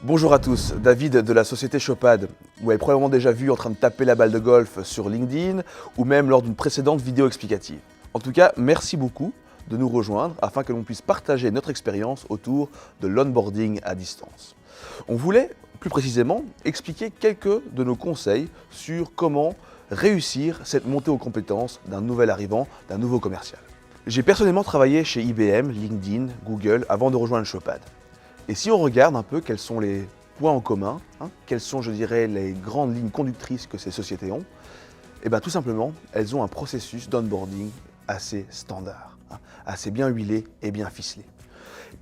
Bonjour à tous, David de la société Shopad. Vous m'avez probablement déjà vu en train de taper la balle de golf sur LinkedIn ou même lors d'une précédente vidéo explicative. En tout cas, merci beaucoup de nous rejoindre afin que l'on puisse partager notre expérience autour de l'onboarding à distance. On voulait, plus précisément, expliquer quelques de nos conseils sur comment réussir cette montée aux compétences d'un nouvel arrivant, d'un nouveau commercial. J'ai personnellement travaillé chez IBM, LinkedIn, Google avant de rejoindre Shopad. Et si on regarde un peu quels sont les points en commun, quelles sont, je dirais, les grandes lignes conductrices que ces sociétés ont, eh bien tout simplement, elles ont un processus d'onboarding assez standard, assez bien huilé et bien ficelé.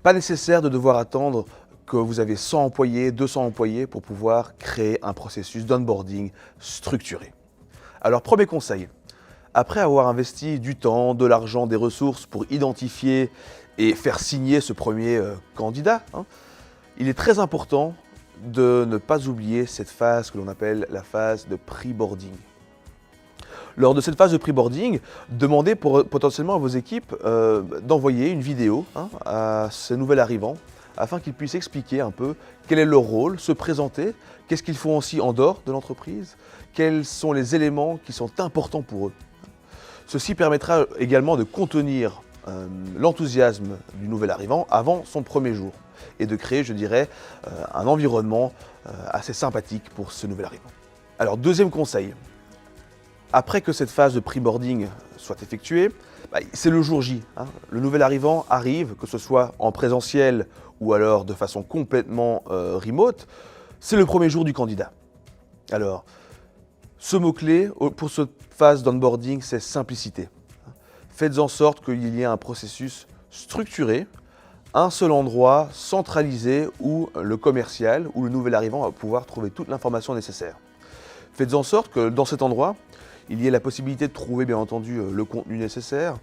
Pas nécessaire de devoir attendre que vous avez 100 employés, 200 employés pour pouvoir créer un processus d'onboarding structuré. Alors premier conseil, après avoir investi du temps, de l'argent, des ressources pour identifier et faire signer ce premier candidat, il est très important de ne pas oublier cette phase que l'on appelle la phase de pre-boarding. Lors de cette phase de pre-boarding, demandez potentiellement à vos équipes d'envoyer une vidéo à ce nouvel arrivant afin qu'ils puissent expliquer un peu quel est leur rôle, se présenter, qu'est-ce qu'ils font aussi en dehors de l'entreprise, quels sont les éléments qui sont importants pour eux. Ceci permettra également de contenir l'enthousiasme du nouvel arrivant avant son premier jour et de créer, je dirais, un environnement assez sympathique pour ce nouvel arrivant. Alors, deuxième conseil, après que cette phase de pre-boarding soit effectuée, c'est le jour J. Le nouvel arrivant arrive, que ce soit en présentiel ou alors de façon complètement remote, c'est le premier jour du candidat. Alors, ce mot-clé pour cette phase d'onboarding, c'est simplicité. Faites en sorte qu'il y ait un processus structuré, un seul endroit centralisé où le commercial ou le nouvel arrivant va pouvoir trouver toute l'information nécessaire. Faites en sorte que dans cet endroit, il y ait la possibilité de trouver bien entendu le contenu nécessaire,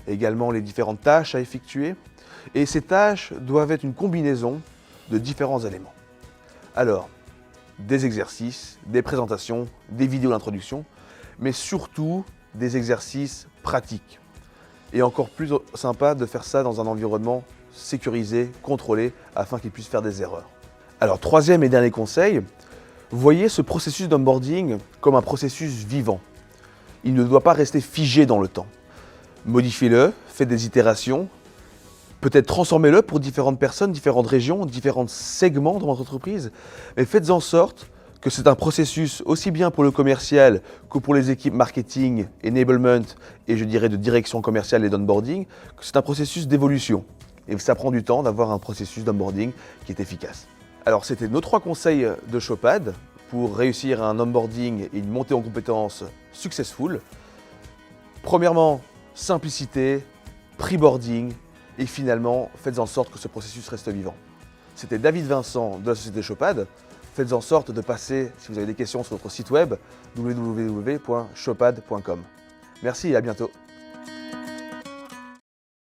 également les différentes tâches à effectuer. Et ces tâches doivent être une combinaison de différents éléments. Alors, des exercices, des présentations, des vidéos d'introduction, mais surtout des exercices pratiques. Et encore plus sympa de faire ça dans un environnement sécurisé, contrôlé, afin qu'ils puissent faire des erreurs. Alors, troisième et dernier conseil, voyez ce processus d'onboarding comme un processus vivant. Il ne doit pas rester figé dans le temps. Modifiez-le, faites des itérations, peut-être transformez-le pour différentes personnes, différentes régions, différents segments de votre entreprise, mais faites en sorte que c'est un processus aussi bien pour le commercial que pour les équipes marketing, enablement et je dirais de direction commerciale et d'onboarding, que c'est un processus d'évolution. Et ça prend du temps d'avoir un processus d'onboarding qui est efficace. Alors c'était nos 3 conseils de Shopad pour réussir un onboarding et une montée en compétences successful. Premièrement, simplicité, pre-boarding et finalement, faites en sorte que ce processus reste vivant. C'était David Vincent de la société Shopad. Faites en sorte de passer, si vous avez des questions, sur notre site web www.shopad.com. Merci et à bientôt.